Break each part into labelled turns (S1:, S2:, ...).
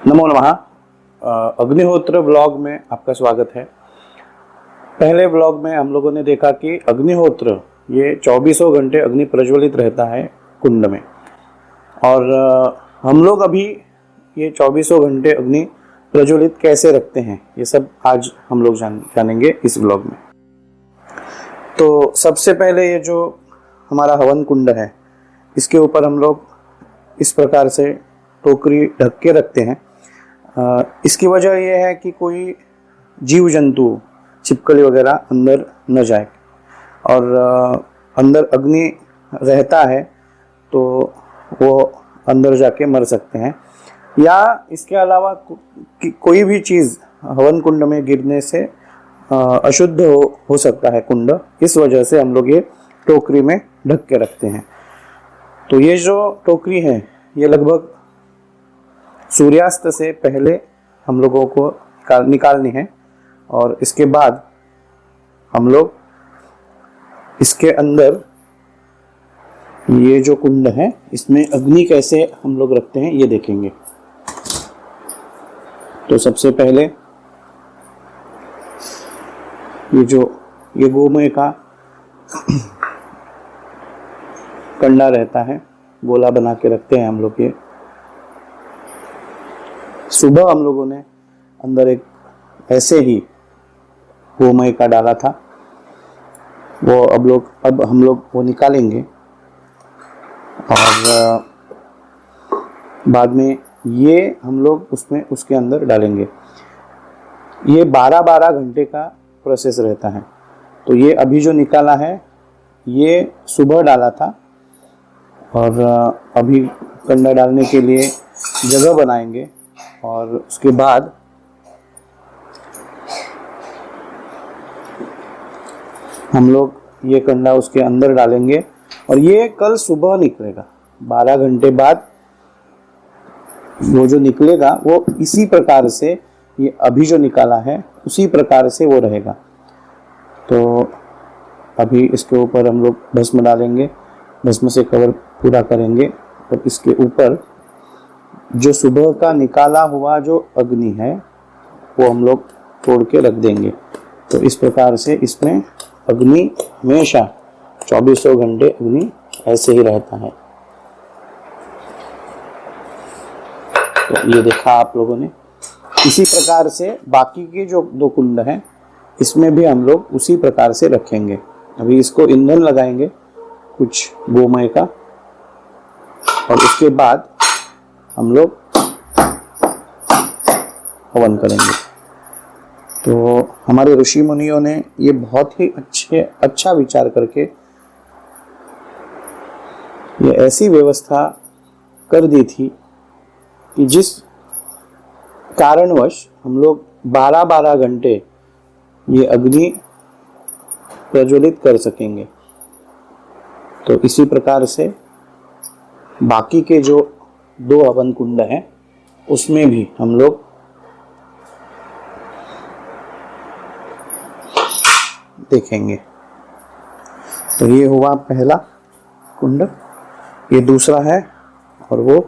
S1: नमो नमः। अग्निहोत्र ब्लॉग में आपका स्वागत है। पहले ब्लॉग में हम लोगों ने देखा कि अग्निहोत्र ये 24 घंटे अग्नि प्रज्वलित रहता है कुंड में, और हम लोग अभी ये 24 घंटे अग्नि प्रज्वलित कैसे रखते हैं ये सब आज हम लोग जानेंगे इस ब्लॉग में। तो सबसे पहले ये जो हमारा हवन कुंड है इसके ऊपर हम लोग इस प्रकार से टोकरी ढक के रखते हैं। इसकी वजह यह है कि कोई जीव जंतु छिपकली वगैरह अंदर न जाए, और अंदर अग्नि रहता है तो वो अंदर जाके मर सकते हैं, या इसके अलावा कोई भी चीज़ हवन कुंड में गिरने से अशुद्ध हो सकता है कुंड। इस वजह से हम लोग ये टोकरी में ढक के रखते हैं। तो ये जो टोकरी है ये लगभग सूर्यास्त से पहले हम लोगों को निकालनी है, और इसके बाद हम लोग इसके अंदर ये जो कुंड है इसमें अग्नि कैसे हम लोग रखते हैं ये देखेंगे। तो सबसे पहले ये गोमय का कंडा रहता है, गोला बना के रखते हैं हम लोग। ये सुबह हम लोगों ने अंदर एक ऐसे ही गोमय का डाला था, वो अब हम लोग वो निकालेंगे, और बाद में ये हम लोग उसके अंदर डालेंगे। ये 12-12 घंटे का प्रोसेस रहता है। तो ये अभी जो निकाला है ये सुबह डाला था, और अभी कंडा डालने के लिए जगह बनाएंगे, और उसके बाद हम लोग ये कंडा उसके अंदर डालेंगे, और ये कल सुबह निकलेगा। 12 घंटे बाद वो जो निकलेगा वो इसी प्रकार से, ये अभी जो निकाला है उसी प्रकार से वो रहेगा। तो अभी इसके ऊपर हम लोग भस्म डालेंगे, भस्म से कवर पूरा करेंगे, और इसके ऊपर जो सुबह का निकाला हुआ जो अग्नि है वो हम लोग तोड़ के रख देंगे। तो इस प्रकार से इसमें अग्नि हमेशा 24 घंटे अग्नि ऐसे ही रहता है। तो ये देखा आप लोगों ने। इसी प्रकार से बाकी के जो 2 कुंड हैं इसमें भी हम लोग उसी प्रकार से रखेंगे। अभी इसको ईंधन लगाएंगे कुछ गोमय का, और उसके बाद हम लोग हवन करेंगे। तो हमारे ऋषि मुनियों ने ये बहुत ही अच्छा विचार करके ये ऐसी व्यवस्था कर दी थी कि जिस कारणवश हम लोग 12-12 घंटे ये अग्नि प्रज्वलित कर सकेंगे। तो इसी प्रकार से बाकी के जो 2 हवन कुंड हैं उसमें भी हम लोग देखेंगे। तो ये हुआ पहला कुंड, ये दूसरा है, और वो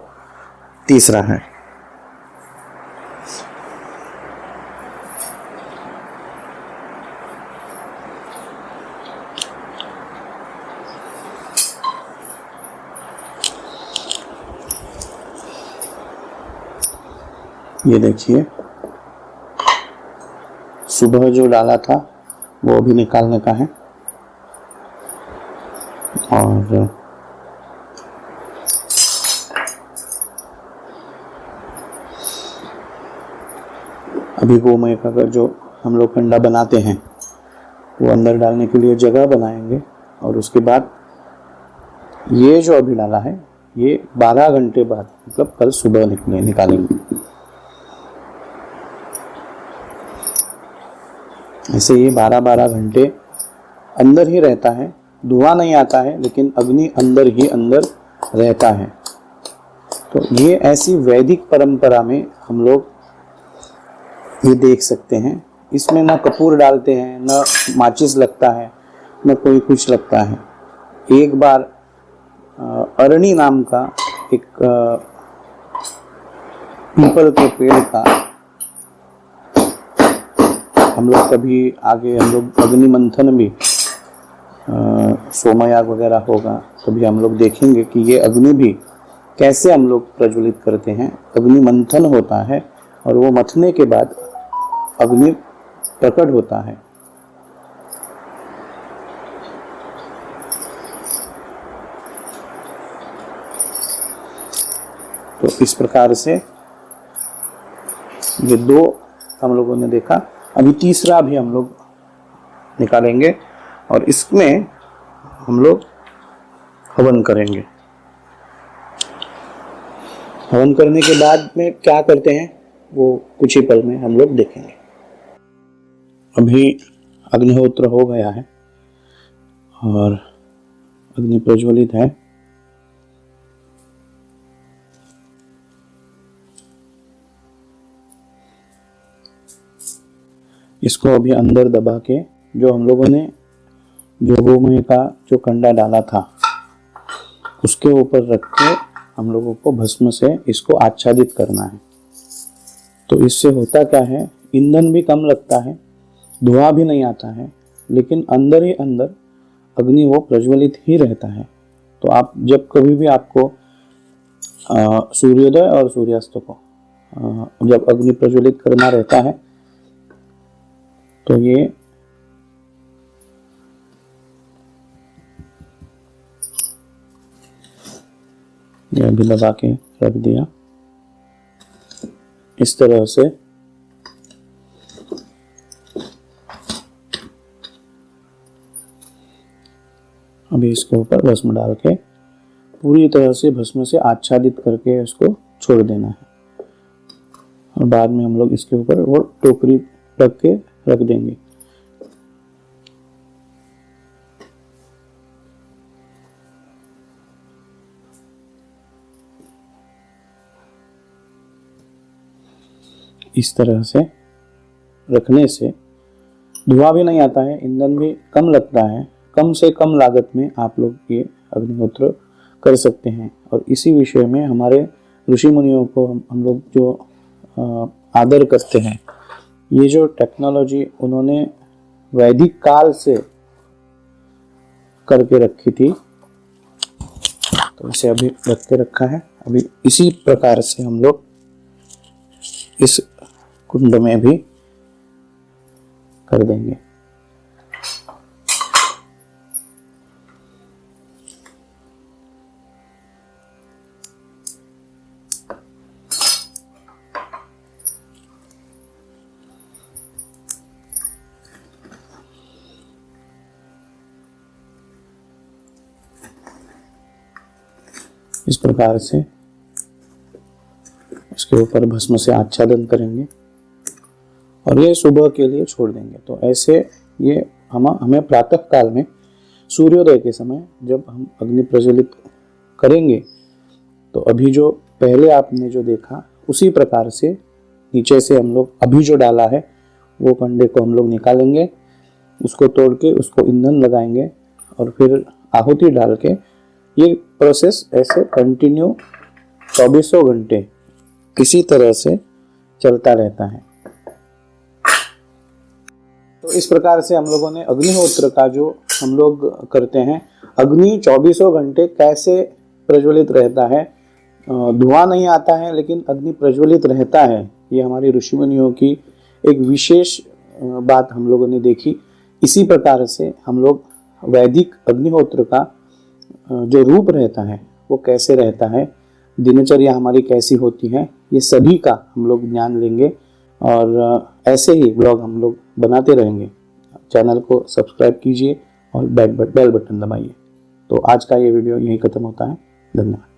S1: तीसरा है। ये देखिए सुबह जो डाला था वो अभी निकालने का है, और अभी गोमय का जो हम लोग कंडा बनाते हैं वो अंदर डालने के लिए जगह बनाएंगे, और उसके बाद ये जो अभी डाला है ये 12 घंटे बाद मतलब कल सुबह निकालेंगे। ऐसे ये 12-12 घंटे अंदर ही रहता है, धुआं नहीं आता है लेकिन अग्नि अंदर ही अंदर रहता है। तो ये ऐसी वैदिक परंपरा में हम लोग ये देख सकते हैं। इसमें ना कपूर डालते हैं, ना माचिस लगता है, ना कोई कुछ लगता है। एक बार अरणी नाम का एक पीपल के पेड़ का हम लोग कभी आगे हम लोग अग्नि मंथन भी सोमयाग वगैरह होगा, कभी हम लोग देखेंगे कि ये अग्नि भी कैसे हम लोग प्रज्वलित करते हैं। अग्नि मंथन होता है और वो मथने के बाद अग्नि प्रकट होता है। तो इस प्रकार से ये दो हम लोगों ने देखा। अभी तीसरा भी हम लोग निकालेंगे और इसमें हम लोग हवन करेंगे। हवन करने के बाद में क्या करते हैं वो कुछ ही पल में हम लोग देखेंगे। अभी अग्निहोत्र हो गया है और अग्नि प्रज्वलित है। इसको अभी अंदर दबा के जो हम लोगों ने जो गोमय का जो कंडा डाला था उसके ऊपर रख के हम लोगों को भस्म से इसको आच्छादित करना है। तो इससे होता क्या है, ईंधन भी कम लगता है, धुआं भी नहीं आता है, लेकिन अंदर ही अंदर अग्नि वो प्रज्वलित ही रहता है। तो आप जब कभी भी आपको सूर्योदय और सूर्यास्त को जब अग्नि प्रज्वलित करना रहता है तो ये अभी लगा के रख दिया इस तरह से। अभी इसके ऊपर भस्म डाल के पूरी तरह से भस्म से आच्छादित करके इसको छोड़ देना है और बाद में हम लोग इसके ऊपर वो टोकरी रख के रख देंगे। इस तरह से रखने से धुआं भी नहीं आता है, ईंधन भी कम लगता है, कम से कम लागत में आप लोग ये अग्निहोत्र कर सकते हैं। और इसी विषय में हमारे ऋषि मुनियों को हम लोग जो आदर करते हैं, ये जो टेक्नोलॉजी उन्होंने वैदिक काल से करके रखी थी, तो इसे अभी रख के रखा है। अभी इसी प्रकार से हम लोग इस कुंड में भी कर देंगे। इस प्रकार से इसके ऊपर भस्म से आच्छादन करेंगे और ये सुबह के लिए छोड़ देंगे। तो ऐसे ये हमें प्रातः काल में सूर्योदय के समय जब हम अग्नि प्रज्वलित करेंगे तो अभी जो पहले आपने जो देखा उसी प्रकार से नीचे से हम लोग अभी जो डाला है वो कंडे को हम लोग निकालेंगे, उसको तोड़ के उसको ईंधन लगाएंगे और फिर आहुति डाल के ये प्रोसेस ऐसे कंटिन्यू 24 घंटे इसी तरह से चलता रहता है। तो इस प्रकार से हम लोगों ने अग्निहोत्र का जो हम लोग करते हैं, अग्नि 24 घंटे कैसे प्रज्वलित रहता है, धुआं नहीं आता है लेकिन अग्नि प्रज्वलित रहता है, ये हमारी ऋषि मुनियों की एक विशेष बात हम लोगों ने देखी। इसी प्रकार से हम लोग वैदिक अग्निहोत्र का जो रूप रहता है वो कैसे रहता है, दिनचर्या हमारी कैसी होती है, ये सभी का हम लोग ज्ञान लेंगे और ऐसे ही ब्लॉग हम लोग बनाते रहेंगे। चैनल को सब्सक्राइब कीजिए और बेल बटन दबाइए। तो आज का ये वीडियो यहीं खत्म होता है। धन्यवाद।